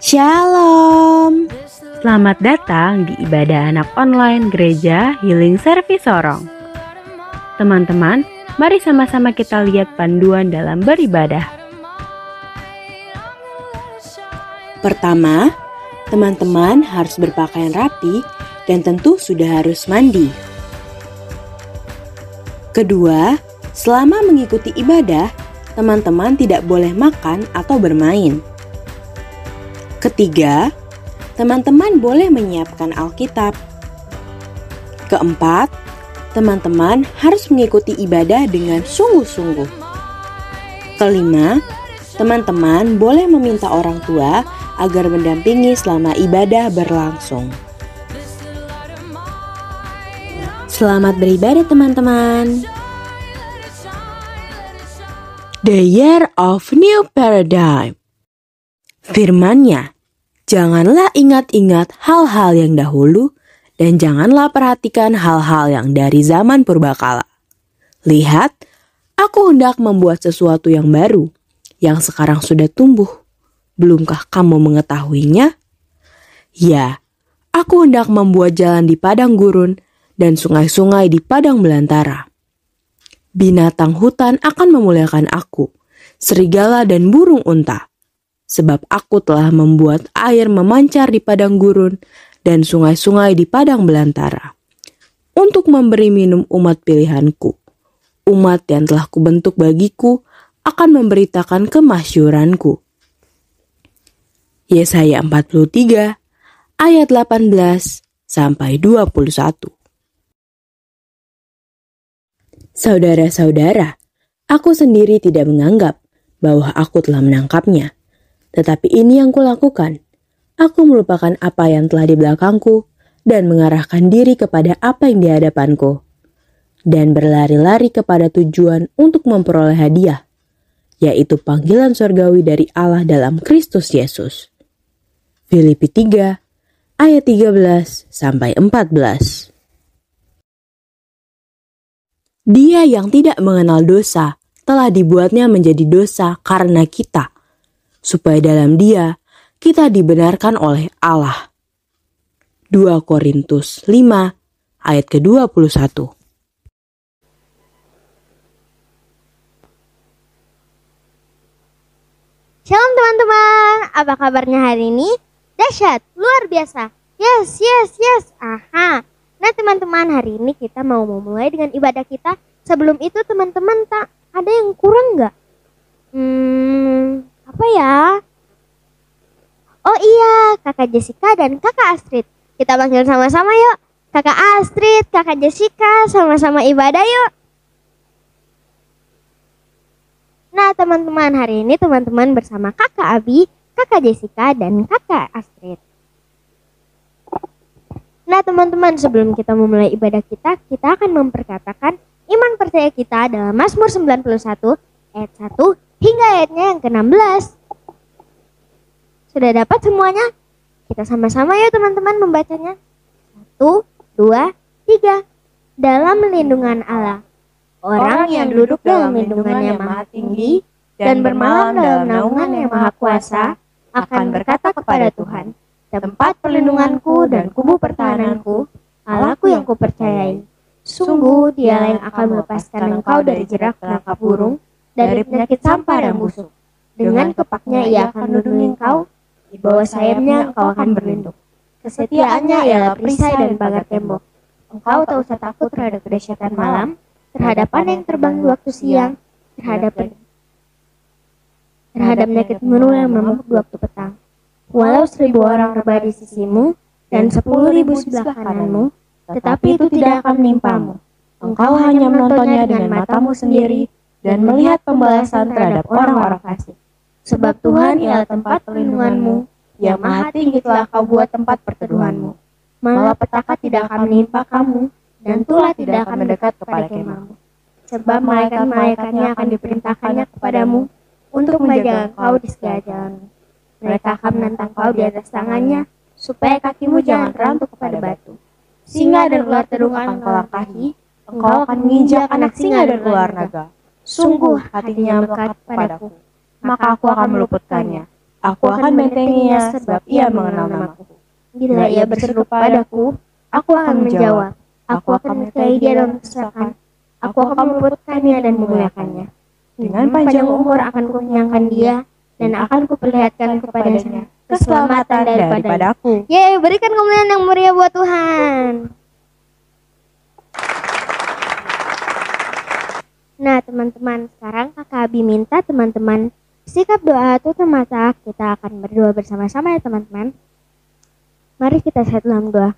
Shalom. Selamat datang di ibadah anak online Gereja Healing Service Sorong. Teman-teman, mari sama-sama kita lihat panduan dalam beribadah. Pertama, teman-teman harus berpakaian rapi dan tentu sudah harus mandi. Kedua, selama mengikuti ibadah, teman-teman tidak boleh makan atau bermain. Ketiga, teman-teman boleh menyiapkan Alkitab. Keempat, teman-teman harus mengikuti ibadah dengan sungguh-sungguh. Kelima, teman-teman boleh meminta orang tua agar mendampingi selama ibadah berlangsung. Selamat beribadah teman-teman. The Year of New Paradigm. Firman-Nya, janganlah ingat-ingat hal-hal yang dahulu dan janganlah perhatikan hal-hal yang dari zaman purbakala. Lihat, aku hendak membuat sesuatu yang baru, yang sekarang sudah tumbuh. Belumkah kamu mengetahuinya? Ya, aku hendak membuat jalan di padang gurun dan sungai-sungai di padang belantara. Binatang hutan akan memuliakan aku, serigala dan burung unta. Sebab aku telah membuat air memancar di padang gurun dan sungai-sungai di padang belantara, untuk memberi minum umat pilihanku. Umat yang telah kubentuk bagiku akan memberitakan kemasyhuranku. Yesaya 43 ayat 18 sampai 21. Saudara-saudara, aku sendiri tidak menganggap bahwa aku telah menangkapnya. Tetapi ini yang kulakukan, aku melupakan apa yang telah di belakangku dan mengarahkan diri kepada apa yang di hadapanku, dan berlari-lari kepada tujuan untuk memperoleh hadiah, yaitu panggilan surgawi dari Allah dalam Kristus Yesus. Filipi 3 ayat 13 sampai 14. Dia yang tidak mengenal dosa telah dibuatnya menjadi dosa karena kita, supaya dalam Dia kita dibenarkan oleh Allah. 2 Korintus 5 ayat ke-21. Shalom teman-teman, apa kabarnya hari ini? Dahsyat, luar biasa. Yes. Aha. Nah teman-teman, hari ini kita mau memulai dengan ibadah kita. Sebelum itu teman-teman, tak ada yang kurang nggak? Apa ya? Oh iya, kakak Jessica dan kakak Astrid. Kita panggil sama-sama yuk. Kakak Astrid, kakak Jessica, sama-sama ibadah yuk. Nah teman-teman, hari ini teman-teman bersama kakak Abi, kakak Jessica, dan kakak Astrid. Nah teman-teman, sebelum kita memulai ibadah kita akan memperkatakan iman percaya kita dalam Mazmur 91 ayat 1 hingga ayatnya yang ke-16. Sudah dapat semuanya? Kita sama-sama yuk teman-teman membacanya. 1, 2, 3. Dalam lindungan Allah. Orang yang duduk dalam lindungannya maha tinggi dan bermalam dalam naungan yang maha kuasa akan berkata kepada Tuhan, tempat perlindunganku dan kubu pertahananku, Allahku yang kupercayai. Sungguh dialah yang akan melepaskan engkau dari jerak penangkap burung, dari penyakit sampar yang busuk. Dengan kepaknya ia akan melindungi engkau, di bawah sayapnya engkau akan berlindung. Kesetiaannya ialah perisai dan pagar tembok. Engkau tak usah takut terhadap kedahsyatan malam, terhadap panah yang terbang di waktu siang, terhadap penyakit menular yang memabuk di waktu petang. Walau 1000 orang rebah di sisimu dan 10.000 sebelah kananmu, tetapi itu tidak akan menimpamu. Engkau hanya menontonnya dengan matamu sendiri dan melihat pembalasan terhadap orang-orang fasik. Sebab Tuhan ialah tempat perlindunganmu, yang maha tinggi telah kau buat tempat perteduhanmu. Malapetaka tidak akan menimpa kamu, dan tulah tidak akan mendekat kepada kemahmu. Sebab malaikat-malaikatnya akan diperintahkannya kepadamu untuk menjaga engkau di segala jalanmu. Mereka akan menentang kau di atas tangannya, supaya kakimu jangan terantuk kepada batu. Singa dan ular terung akan kau langkahi, engkau akan menginjak anak singa dan ular naga. Sungguh hatinya melekat padaku, maka aku akan meluputkannya. Aku akan bentenginya sebab ia mengenal namaku. Bila ia berseru kepadaku, aku akan menjawab. Aku akan menyertai dia dalam kesusahan. Aku akan meluputkannya dan memuliakannya. Dengan panjang umur akan kukenyangkan dia, dan akan kuperlihatkan kepadanya keselamatan daripadaku. Yeay, berikan kemuliaan yang meriah buat Tuhan. Nah teman-teman, sekarang Kakak Abi minta teman-teman sikap doa tutup mata. Kita akan berdoa bersama-sama ya teman-teman. Mari kita set dalam doa.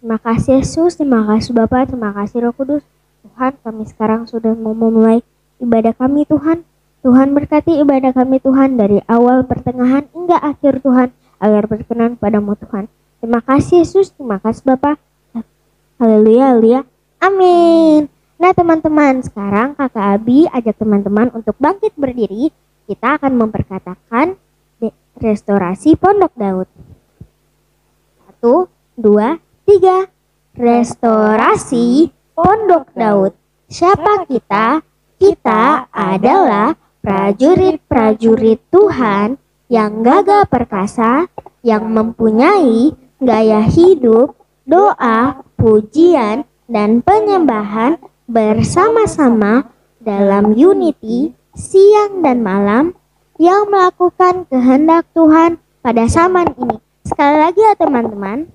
Terima kasih Yesus, terima kasih Bapa, terima kasih Roh Kudus. Tuhan, kami sekarang sudah mau memulai ibadah kami Tuhan. Tuhan berkati ibadah kami Tuhan dari awal, pertengahan, hingga akhir Tuhan, agar berkenan padamu Tuhan. Terima kasih Yesus, terima kasih Bapa. Haleluya, haleluya. Amin. Nah teman-teman, sekarang Kakak Abi ajak teman-teman untuk bangkit berdiri. Kita akan memperkatakan restorasi Pondok Daud. 1, 2, 3. Restorasi Pondok Daud. Siapa kita? Kita adalah prajurit-prajurit Tuhan yang gagah perkasa, yang mempunyai gaya hidup, doa, pujian, dan penyembahan bersama-sama dalam unity siang dan malam, yang melakukan kehendak Tuhan pada zaman ini. Sekali lagi ya teman-teman,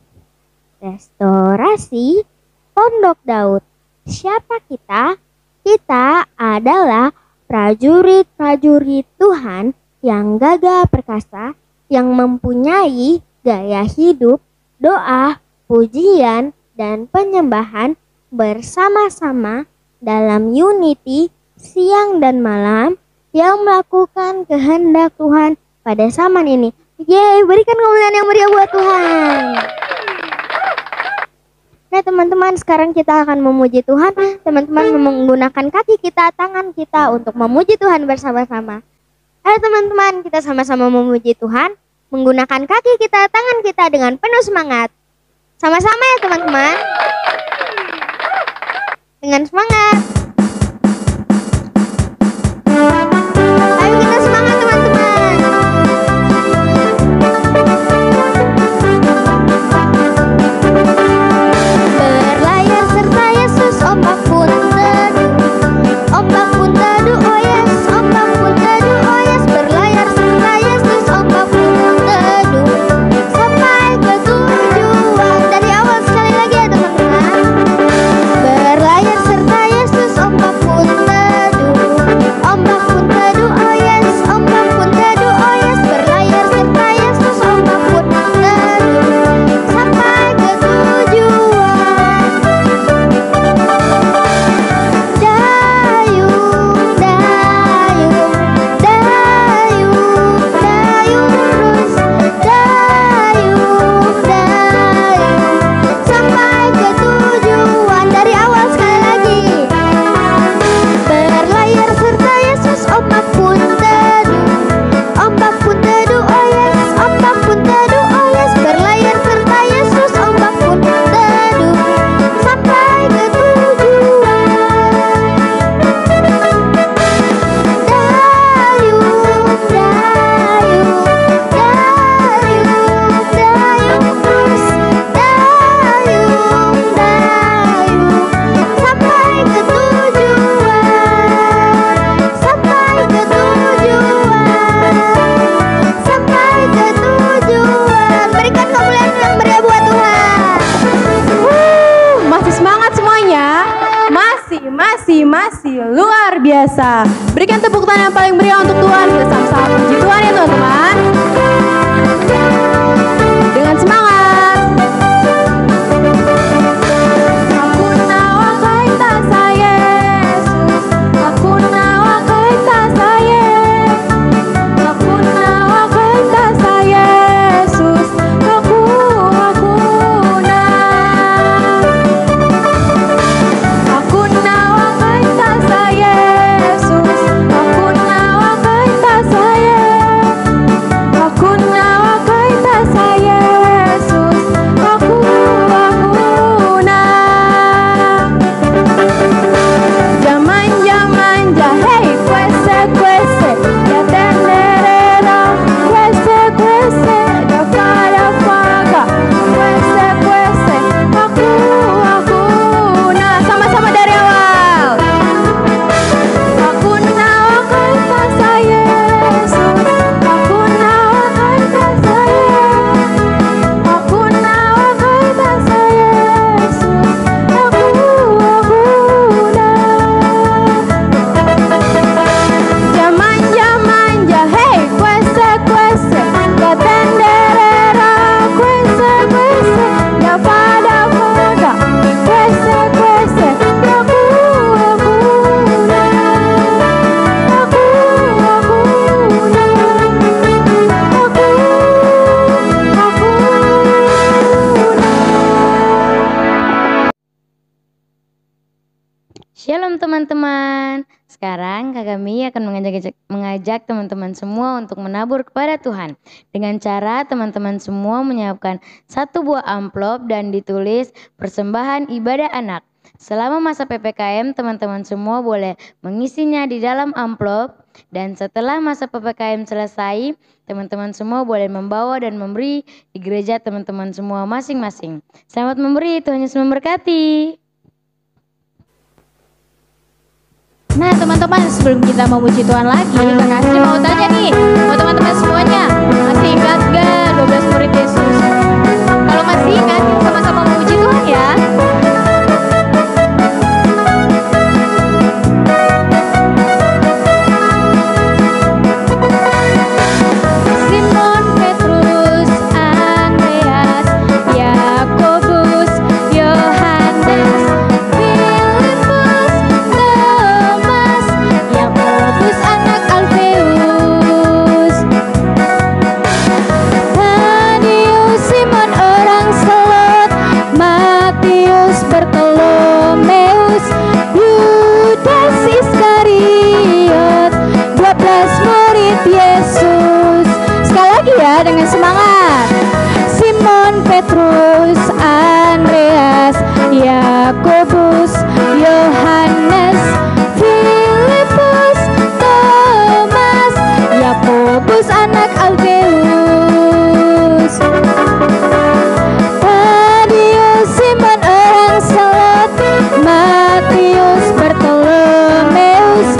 restorasi Pondok Daud. Siapa kita? Kita adalah prajurit-prajurit Tuhan yang gagah perkasa, yang mempunyai gaya hidup, doa, pujian, dan penyembahan bersama-sama dalam unity siang dan malam, yang melakukan kehendak Tuhan pada zaman ini. Yeay, berikan kemuliaan yang meriah buat Tuhan. Nah teman-teman, sekarang kita akan memuji Tuhan. Teman-teman menggunakan kaki kita, tangan kita untuk memuji Tuhan bersama-sama. Ayo teman-teman, kita sama-sama memuji Tuhan menggunakan kaki kita, tangan kita dengan penuh semangat. Sama-sama ya teman-teman. Dengan semangat. Ayo kita semangat teman-teman. Berlayar serta Yesus, ombak pun teduh. Ombak pun teduh, oh yes. Ombak pun teduh, oh yes. Berlayar serta Yesus, ombak pun teduh. Sampai ke tujuan. Dari awal sekali lagi ya teman-teman. Berlayar serta Yesus, ombak pun teduh. Ombak pun teduh, oh yes. Ombak pun teduh, oh yes. Berlayar serta Yesus, ombak pun teduh. Sampai ke tujuan. Dayung, dayung, dayung, dayung terus. Dayung, dayung, sampai ke tujuan. Dari awal sekali lagi. Berlayar serta Yesus, ombak pun teduh. Ombak pun teduh, oh yes. Ombak pun teduh, oh yes. Berlayar serta Yesus, ombak pun teduh. Sampai ke tujuan. Dayung, dayung, dayung, dayung terus. Dayung, dayung, sampai ke tujuan. Sampai ke tujuan. Sampai ke tujuan. Berikan kemuliaan yang meriah buat Tuhan. Masih semangat semuanya? Masih luar biasa. Berikan tepuk tangan yang paling meriah untuk Tuhan. Kita sama-sama puji Tuhan ya teman-teman. Dengan semangat. Aku nawakai tasa Yesus. Aku nawakai tasa Yesus. Aku nawakai tasa Yesus. Aku na. Aku nawakai tasa Yesus. Aku nawakai tasa teman-teman. Sekarang Kakak Mi akan mengajak teman-teman semua untuk menabur kepada Tuhan. Dengan cara teman-teman semua menyiapkan satu buah amplop dan ditulis persembahan ibadah anak. Selama masa PPKM, teman-teman semua boleh mengisinya di dalam amplop. Dan setelah masa PPKM selesai, teman-teman semua boleh membawa dan memberi di gereja teman-teman semua masing-masing. Selamat memberi, Tuhan Yesus memberkati. Nah teman-teman, sebelum kita memuji Tuhan lagi, Kak Astri mau tanya nih, buat teman-teman semuanya, masih ingat gak 12 murid Yesus? Kalau masih ingat, sama-sama memuji Tuhan ya. Simon, Petrus, Andreas, Yakobus, Yohanes, Filipus, Thomas, Yakobus anak Alfeus, Tadius, Simon orang Selot, Matius, Bartolomeus, Yudas Iskariot, 12 murid Yesus. Sekali lagi ya dengan semangat. Simon, Petrus, Andreas, Yakobus, Yohanes, Filipus, Thomas, Yakobus anak Alfeus, Tadius, Simon orang Selot, Matius, Bartolomeus,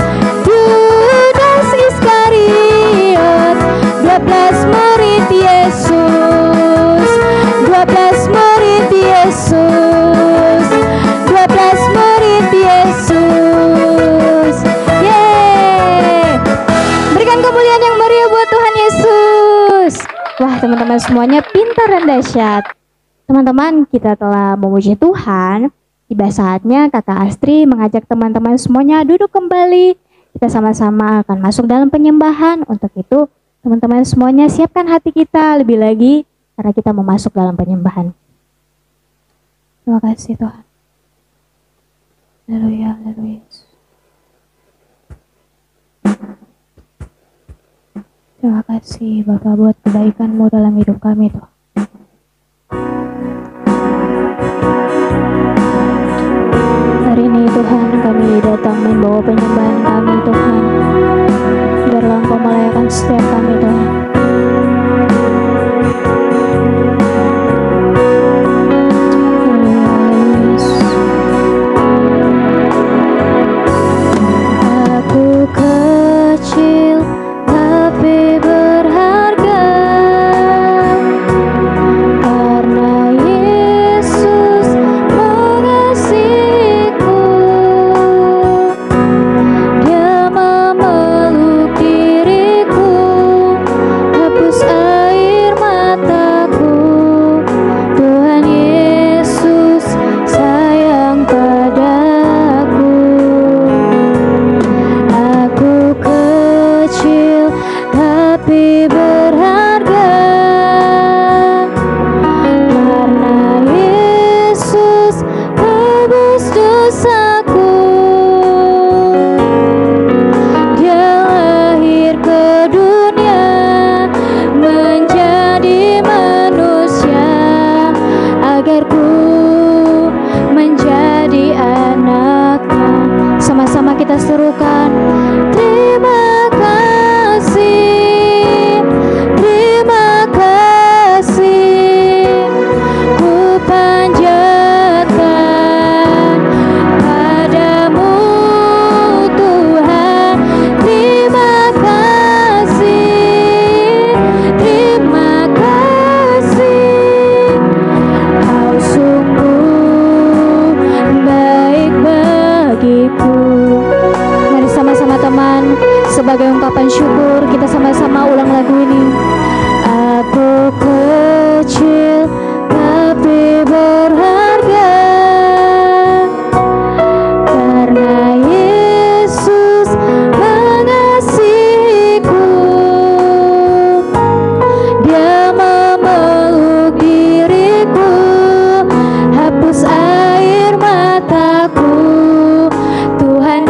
Yudas Iskariot, 12 murid Yesus, 12 murid Yesus, 12 murid Yesus. Yeay, berikan kemuliaan yang meriah buat Tuhan Yesus. Wah teman-teman semuanya pintar dan dahsyat. Teman-teman, kita telah memuji Tuhan. Tiba saatnya Kakak Astri mengajak teman-teman semuanya duduk kembali. Kita sama-sama akan masuk dalam penyembahan. Untuk itu teman-teman semuanya siapkan hati kita lebih lagi karena kita mau masuk dalam penyembahan. Terima kasih Tuhan. Haleluya, haleluya. Terima kasih Bapak buat kebaikan-Mu dalam hidup kami Tuhan. Hari ini Tuhan kami datang membawa penyembahan kami Tuhan. Biarlah Engkau melayakan setiap kami Tuhan. Aku kecil tapi berharga karena Yesus mengasihiku. Dia memeluk diriku, hapus air mataku. Tuhan Yesus sayang padaku. Aku kecil tapi berharga karena Yesus tebus dosaku. Dia lahir ke dunia menjadi manusia agar ku menjadi anaknya. Sama-sama kita serukan. Terima kasih, terima kasih, ku panjatkan padamu Tuhan. Terima kasih, terima kasih, Kau sungguh baik bagiku. Mari sama-sama teman, sebagai ungkapan syukur kita sama-sama ulang lagu ini. Aku kecil tapi berharga karena Yesus mengasihiku. Dia memeluk diriku, hapus air mataku. Tuhan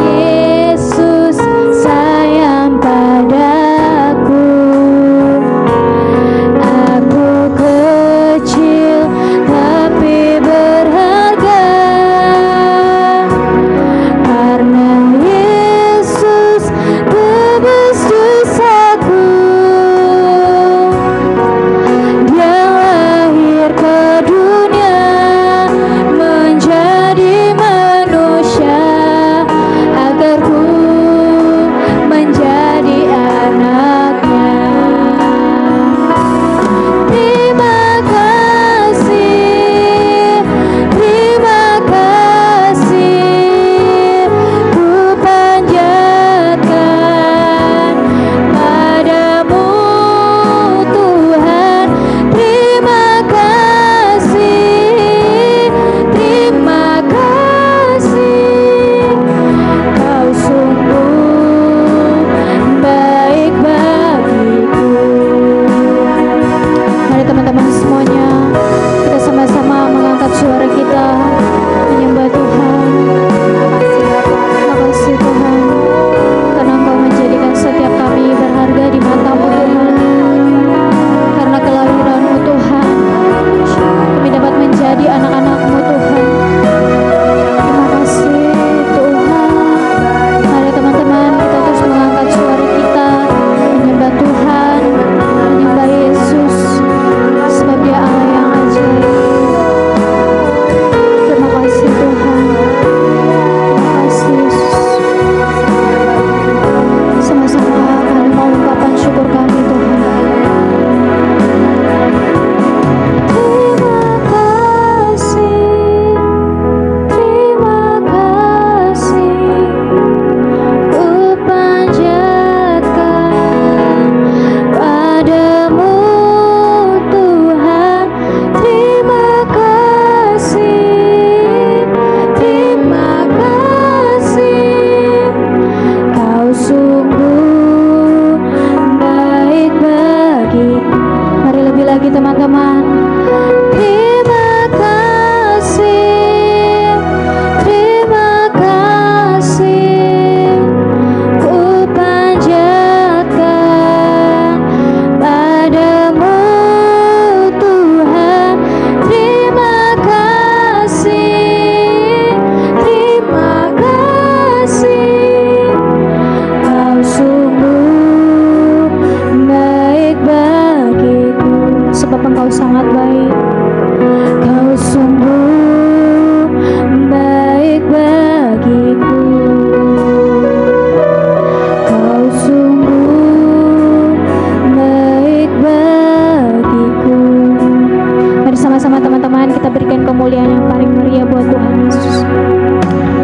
kita berikan kemuliaan yang paling meriah buat Tuhan Yesus.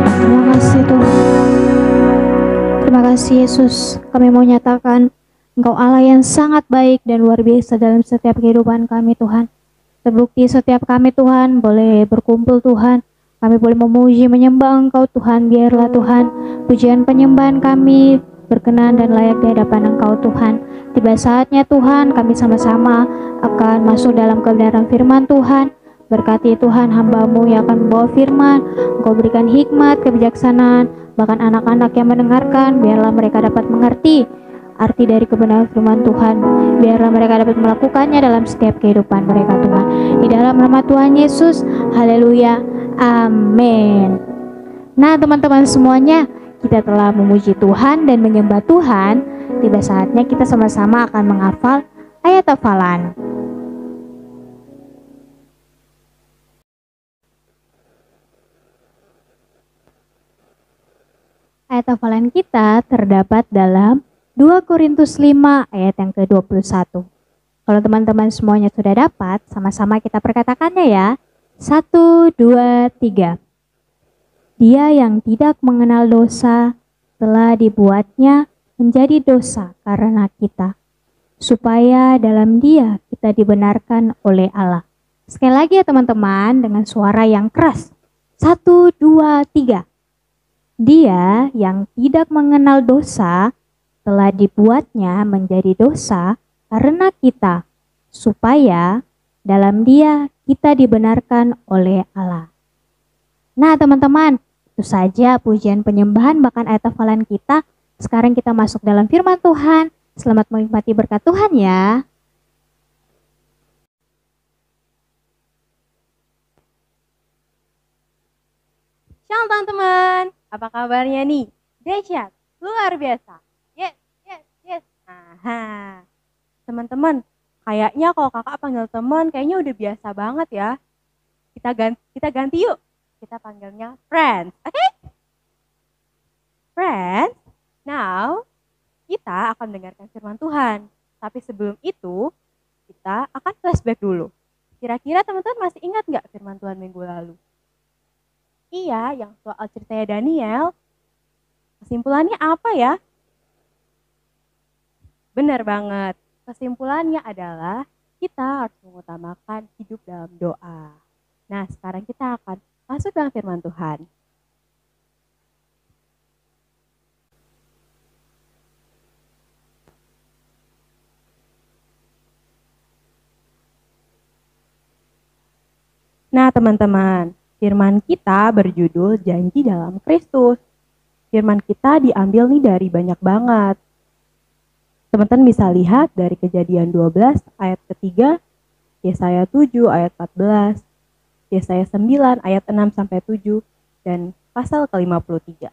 Terima kasih Tuhan. Terima kasih Yesus. Kami mau nyatakan Engkau Allah yang sangat baik dan luar biasa dalam setiap kehidupan kami Tuhan. Terbukti setiap kami Tuhan boleh berkumpul Tuhan. Kami boleh memuji menyembah Engkau Tuhan. Biarlah Tuhan pujian penyembahan kami berkenan dan layak di hadapan Engkau Tuhan. Tiba saatnya Tuhan kami sama-sama akan masuk dalam kebenaran firman Tuhan. Berkati Tuhan hamba-Mu yang akan membawa firman. Engkau berikan hikmat, kebijaksanaan, bahkan anak-anak yang mendengarkan, biarlah mereka dapat mengerti arti dari kebenaran firman Tuhan. Biarlah mereka dapat melakukannya dalam setiap kehidupan mereka Tuhan. Di dalam nama Tuhan Yesus, haleluya, amin. Nah teman-teman semuanya, kita telah memuji Tuhan dan menyembah Tuhan. Tiba saatnya kita sama-sama akan menghafal ayat hafalan. Ayat hafalan kita terdapat dalam 2 Korintus 5 ayat yang ke-21. Kalau teman-teman semuanya sudah dapat, sama-sama kita perkatakannya ya. 1, 2, 3. Dia yang tidak mengenal dosa telah dibuatnya menjadi dosa karena kita, supaya dalam Dia kita dibenarkan oleh Allah. Sekali lagi ya teman-teman, dengan suara yang keras. 1, 2, 3. Dia yang tidak mengenal dosa telah dibuatnya menjadi dosa karena kita, supaya dalam Dia kita dibenarkan oleh Allah. Nah teman-teman, itu saja pujian penyembahan bahkan ayat hafalan kita. Sekarang kita masuk dalam firman Tuhan. Selamat menikmati berkat Tuhan ya. Shalom teman-teman, apa kabarnya nih? Dahsyat, luar biasa. Yes. Aha. Teman-teman, kayaknya kalau kakak panggil teman, kayaknya udah biasa banget ya. Kita ganti yuk. Kita panggilnya friends, oke? Friends, now kita akan mendengarkan firman Tuhan. Tapi sebelum itu, kita akan flashback dulu. Kira-kira teman-teman masih ingat nggak firman Tuhan minggu lalu? Iya, yang soal ceritanya Daniel. Kesimpulannya apa ya? Benar banget. Kesimpulannya adalah kita harus mengutamakan hidup dalam doa. Nah, sekarang kita akan masuk dalam firman Tuhan. Nah, teman-teman, firman kita berjudul Janji dalam Kristus. Firman kita diambil nih dari banyak banget. Teman-teman bisa lihat dari Kejadian 12 ayat ketiga, Yesaya 7 ayat 14, Yesaya 9 ayat 6 sampai 7, dan pasal ke-53.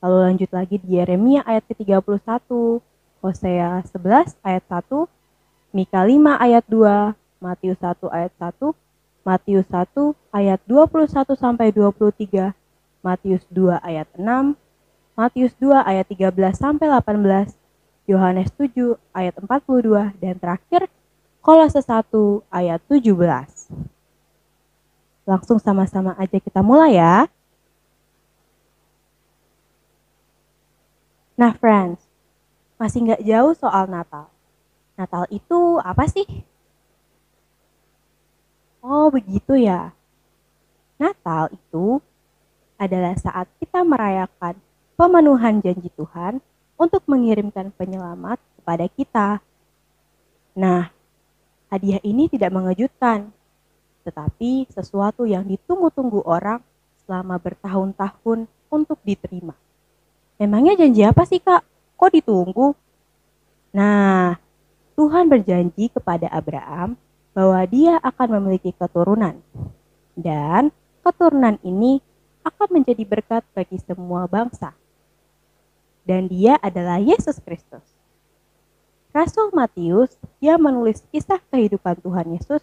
Lalu lanjut lagi di Yeremia ayat ke-31, Hosea 11 ayat 1, Mika 5 ayat 2, Matius 1 ayat 1, Matius 1 ayat 21 sampai 23, Matius 2 ayat 6, Matius 2 ayat 13 sampai 18, Yohanes 7 ayat 42, dan terakhir Kolose 1 ayat 17. Langsung sama-sama aja kita mulai ya. Nah friends, masih nggak jauh soal Natal. Natal itu apa sih? Oh begitu ya. Natal itu adalah saat kita merayakan pemenuhan janji Tuhan untuk mengirimkan penyelamat kepada kita. Nah, hadiah ini tidak mengejutkan, tetapi sesuatu yang ditunggu-tunggu orang selama bertahun-tahun untuk diterima. Memangnya janji apa sih Kak? Kok ditunggu? Nah, Tuhan berjanji kepada Abraham bahwa dia akan memiliki keturunan. Dan keturunan ini akan menjadi berkat bagi semua bangsa. Dan dia adalah Yesus Kristus. Rasul Matius yang menulis kisah kehidupan Tuhan Yesus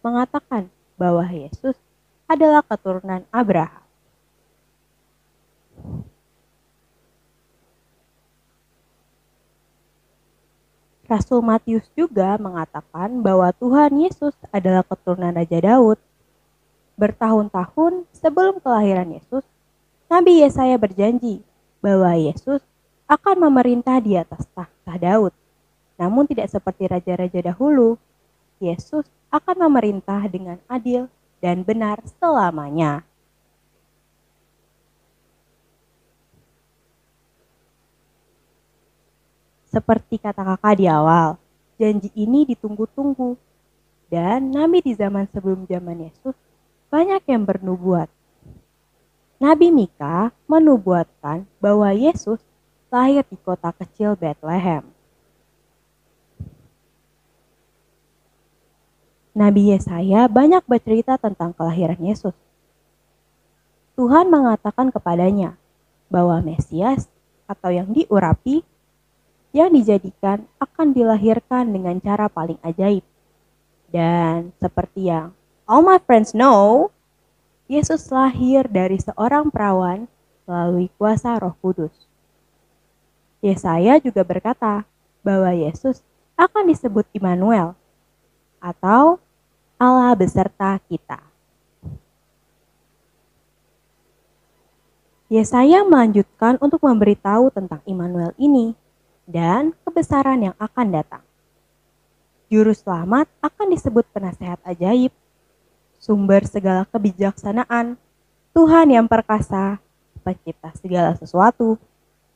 mengatakan bahwa Yesus adalah keturunan Abraham. Rasul Matius juga mengatakan bahwa Tuhan Yesus adalah keturunan Raja Daud. Bertahun-tahun sebelum kelahiran Yesus, Nabi Yesaya berjanji bahwa Yesus akan memerintah di atas tahta Daud. Namun tidak seperti raja-raja dahulu, Yesus akan memerintah dengan adil dan benar selamanya. Seperti kata kakak di awal, janji ini ditunggu-tunggu. Dan nabi di zaman sebelum zaman Yesus banyak yang bernubuat. Nabi Mika menubuatkan bahwa Yesus lahir di kota kecil Bethlehem. Nabi Yesaya banyak bercerita tentang kelahiran Yesus. Tuhan mengatakan kepadanya bahwa Mesias atau yang diurapi yang dijadikan akan dilahirkan dengan cara paling ajaib. Dan seperti yang all my friends know, Yesus lahir dari seorang perawan melalui kuasa Roh Kudus. Yesaya juga berkata bahwa Yesus akan disebut Immanuel atau Allah beserta kita. Yesaya melanjutkan untuk memberitahu tentang Immanuel ini dan kebesaran yang akan datang. Juru selamat akan disebut penasehat ajaib, sumber segala kebijaksanaan, Tuhan yang perkasa, pencipta segala sesuatu,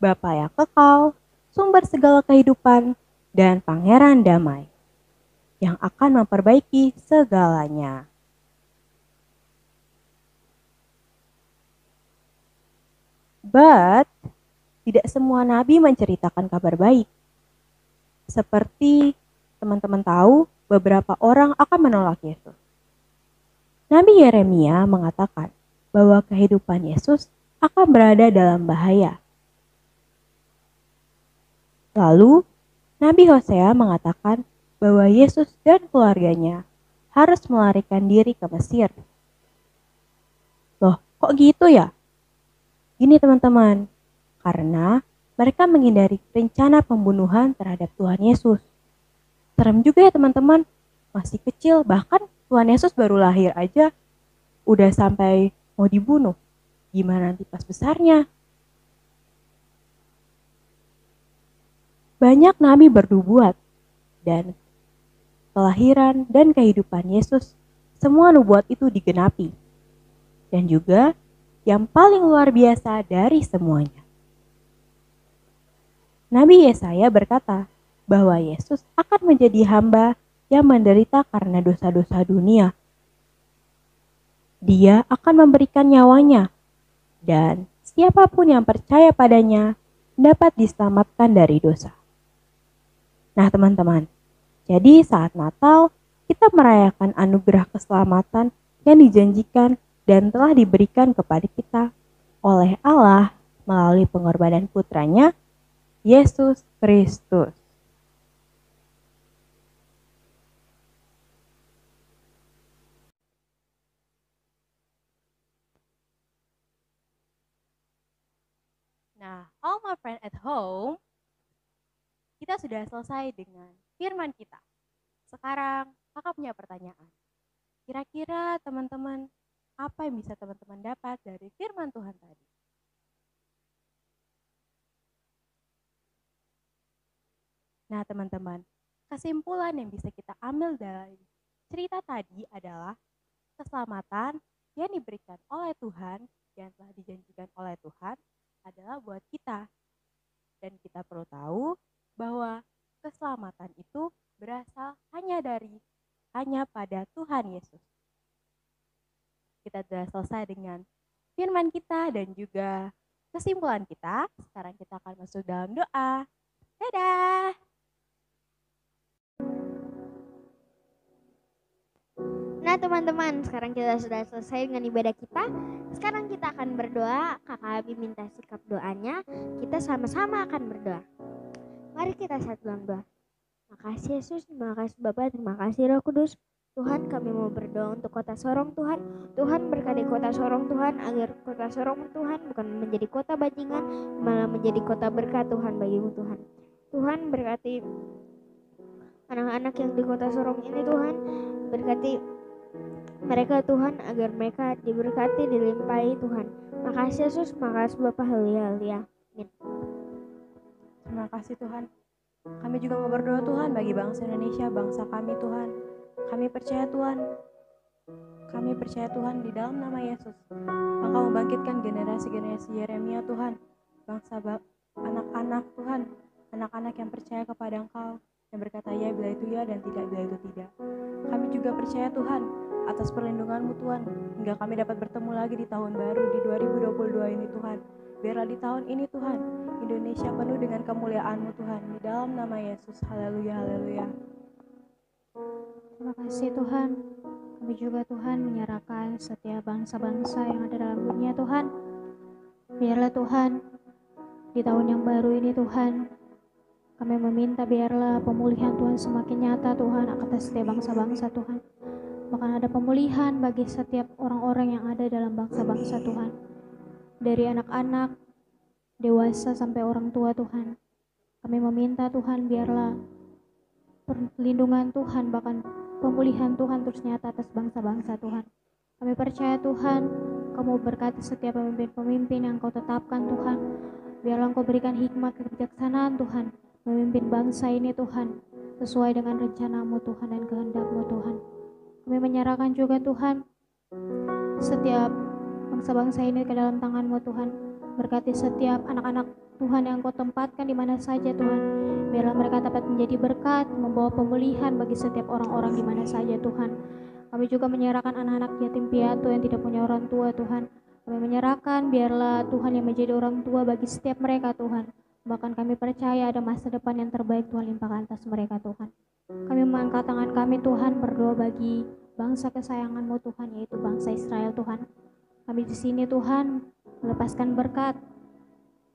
Bapa yang kekal, sumber segala kehidupan, dan pangeran damai, yang akan memperbaiki segalanya. But, tidak semua nabi menceritakan kabar baik. Seperti teman-teman tahu, beberapa orang akan menolak Yesus. Nabi Yeremia mengatakan bahwa kehidupan Yesus akan berada dalam bahaya. Lalu, Nabi Hosea mengatakan bahwa Yesus dan keluarganya harus melarikan diri ke Mesir. Loh, kok gitu ya? Gini teman-teman, karena mereka menghindari rencana pembunuhan terhadap Tuhan Yesus. Serem juga ya teman-teman, masih kecil, bahkan Tuhan Yesus baru lahir aja udah sampai mau dibunuh. Gimana nanti pas besarnya? Banyak nabi bernubuat dan kelahiran dan kehidupan Yesus, semua nubuat itu digenapi. Dan juga yang paling luar biasa dari semuanya, Nabi Yesaya berkata bahwa Yesus akan menjadi hamba yang menderita karena dosa-dosa dunia. Dia akan memberikan nyawanya, dan siapapun yang percaya padanya dapat diselamatkan dari dosa. Nah teman-teman, jadi saat Natal kita merayakan anugerah keselamatan yang dijanjikan dan telah diberikan kepada kita oleh Allah melalui pengorbanan putranya, Yesus Kristus. Nah, all my friend at home, kita sudah selesai dengan firman kita. Sekarang kakak punya pertanyaan. Kira-kira teman-teman, apa yang bisa teman-teman dapat dari firman Tuhan tadi? Nah teman-teman, kesimpulan yang bisa kita ambil dari cerita tadi adalah keselamatan yang diberikan oleh Tuhan, yang telah dijanjikan oleh Tuhan adalah buat kita. Dan kita perlu tahu bahwa keselamatan itu berasal hanya pada Tuhan Yesus. Kita sudah selesai dengan firman kita dan juga kesimpulan kita. Sekarang kita akan masuk dalam doa. Dadah! Nah teman-teman, sekarang kita sudah selesai dengan ibadah kita. Sekarang kita akan berdoa. Kakak Abi minta sikap doanya. Kita sama-sama akan berdoa. Mari kita saat dalam doa. Makasih Yesus, terima kasih Bapak, terima kasih Roh Kudus. Tuhan, kami mau berdoa untuk kota Sorong Tuhan. Tuhan berkati kota Sorong Tuhan, agar kota Sorong Tuhan bukan menjadi kota bajingan, malah menjadi kota berkat Tuhan bagimu Tuhan. Tuhan berkati anak-anak yang di kota Sorong ini Tuhan, berkati mereka Tuhan, agar mereka diberkati, dilimpahi Tuhan. Makasih Yesus, makasih Bapa, haleluya. Amin. Terima kasih Tuhan. Kami juga mau berdoa Tuhan bagi bangsa Indonesia, bangsa kami Tuhan. Kami percaya Tuhan. Kami percaya Tuhan di dalam nama Yesus. Engkau membangkitkan generasi-generasi Yeremia Tuhan. Bangsa anak-anak Tuhan. Anak-anak yang percaya kepada Engkau. Yang berkata ya bila itu ya dan tidak bila itu tidak. Kami juga percaya Tuhan atas perlindungan-Mu Tuhan. Hingga kami dapat bertemu lagi di tahun baru di 2022 ini Tuhan. Biarlah di tahun ini Tuhan, Indonesia penuh dengan kemuliaan-Mu Tuhan. Di dalam nama Yesus, haleluya, haleluya. Terima kasih Tuhan. Kami juga Tuhan menyerahkan setiap bangsa-bangsa yang ada dalam dunia Tuhan. Biarlah Tuhan, di tahun yang baru ini Tuhan, kami meminta biarlah pemulihan Tuhan semakin nyata Tuhan atas setiap bangsa-bangsa Tuhan. Bahkan ada pemulihan bagi setiap orang-orang yang ada dalam bangsa-bangsa Tuhan. Dari anak-anak, dewasa sampai orang tua Tuhan. Kami meminta Tuhan biarlah perlindungan Tuhan bahkan pemulihan Tuhan terus nyata atas bangsa-bangsa Tuhan. Kami percaya Tuhan, Kamu berkati setiap pemimpin-pemimpin yang Kau tetapkan Tuhan. Biarlah Engkau berikan hikmat kebijaksanaan Tuhan, memimpin bangsa ini Tuhan, sesuai dengan rencana-Mu Tuhan dan kehendak-Mu Tuhan. Kami menyerahkan juga Tuhan, setiap bangsa-bangsa ini ke dalam tangan-Mu Tuhan. Berkati setiap anak-anak Tuhan yang Kau tempatkan di mana saja Tuhan. Biarlah mereka dapat menjadi berkat, membawa pemulihan bagi setiap orang-orang di mana saja Tuhan. Kami juga menyerahkan anak-anak yatim piatu yang tidak punya orang tua Tuhan. Kami menyerahkan biarlah Tuhan yang menjadi orang tua bagi setiap mereka Tuhan. Bahkan kami percaya ada masa depan yang terbaik Tuhan limpahkan atas mereka Tuhan. Kami mengangkat tangan kami Tuhan berdoa bagi bangsa kesayangan-Mu Tuhan, yaitu bangsa Israel Tuhan. Kami di sini Tuhan melepaskan berkat,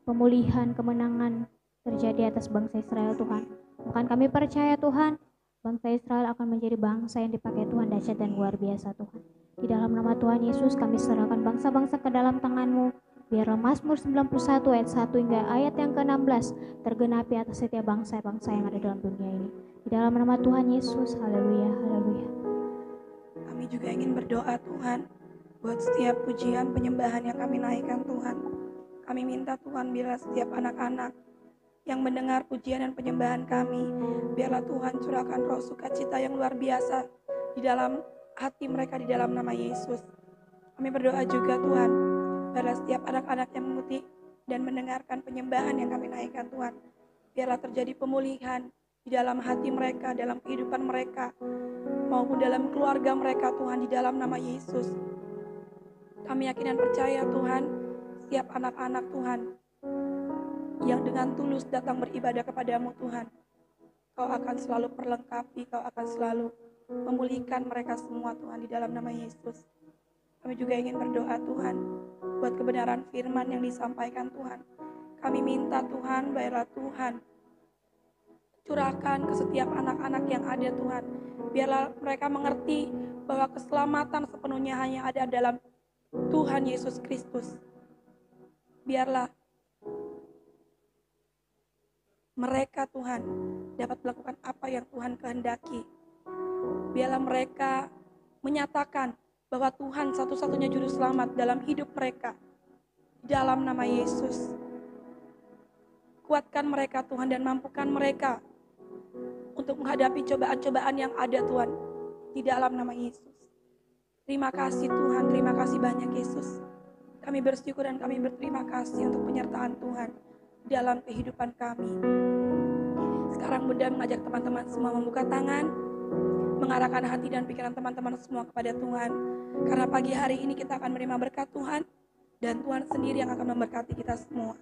pemulihan, kemenangan terjadi atas bangsa Israel Tuhan. Bahkan kami percaya Tuhan, bangsa Israel akan menjadi bangsa yang dipakai Tuhan dahsyat dan luar biasa Tuhan. Di dalam nama Tuhan Yesus kami serahkan bangsa-bangsa ke dalam tangan-Mu. Biarlah Mazmur 91 ayat 1 hingga ayat yang ke-16 tergenapi atas setiap bangsa-bangsa yang ada dalam dunia ini. Di dalam nama Tuhan Yesus, haleluya, haleluya. Kami juga ingin berdoa Tuhan, buat setiap pujian penyembahan yang kami naikkan Tuhan. Kami minta Tuhan biarlah setiap anak-anak yang mendengar pujian dan penyembahan kami, biarlah Tuhan curahkan roh sukacita yang luar biasa di dalam hati mereka di dalam nama Yesus. Kami berdoa juga Tuhan, biarlah setiap anak-anak yang mengikuti dan mendengarkan penyembahan yang kami naikkan Tuhan, biarlah terjadi pemulihan di dalam hati mereka, dalam kehidupan mereka, maupun dalam keluarga mereka Tuhan di dalam nama Yesus. Kami yakin dan percaya Tuhan, setiap anak-anak Tuhan yang dengan tulus datang beribadah kepadamu Tuhan, Kau akan selalu perlengkapi, Kau akan selalu memulihkan mereka semua Tuhan di dalam nama Yesus. Kami juga ingin berdoa Tuhan, buat kebenaran firman yang disampaikan Tuhan. Kami minta Tuhan, biarlah Tuhan curahkan ke setiap anak-anak yang ada Tuhan. Biarlah mereka mengerti bahwa keselamatan sepenuhnya hanya ada dalam Tuhan Yesus Kristus. Biarlah mereka Tuhan dapat melakukan apa yang Tuhan kehendaki. Biarlah mereka menyatakan bahwa Tuhan satu-satunya juru selamat dalam hidup mereka. Di dalam nama Yesus. Kuatkan mereka Tuhan dan mampukan mereka untuk menghadapi cobaan-cobaan yang ada Tuhan. Di dalam nama Yesus. Terima kasih Tuhan, terima kasih banyak Yesus. Kami bersyukur dan kami berterima kasih untuk penyertaan Tuhan dalam kehidupan kami. Sekarang Bunda mengajak teman-teman semua membuka tangan, mengarahkan hati dan pikiran teman-teman semua kepada Tuhan. Karena pagi hari ini kita akan menerima berkat Tuhan, dan Tuhan sendiri yang akan memberkati kita semua.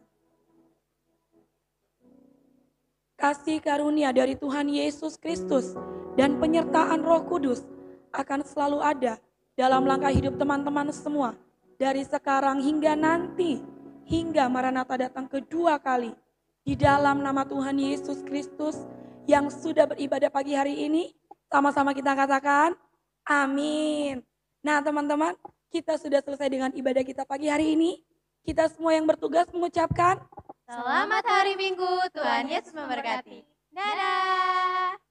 Kasih karunia dari Tuhan Yesus Kristus dan penyertaan Roh Kudus akan selalu ada dalam langkah hidup teman-teman semua, dari sekarang hingga nanti, hingga Maranatha datang kedua kali. Di dalam nama Tuhan Yesus Kristus yang sudah beribadah pagi hari ini, sama-sama kita katakan, amin. Nah teman-teman, kita sudah selesai dengan ibadah kita pagi hari ini. Kita semua yang bertugas mengucapkan, Selamat hari Minggu, Tuhan Yesus memberkati. Dadah!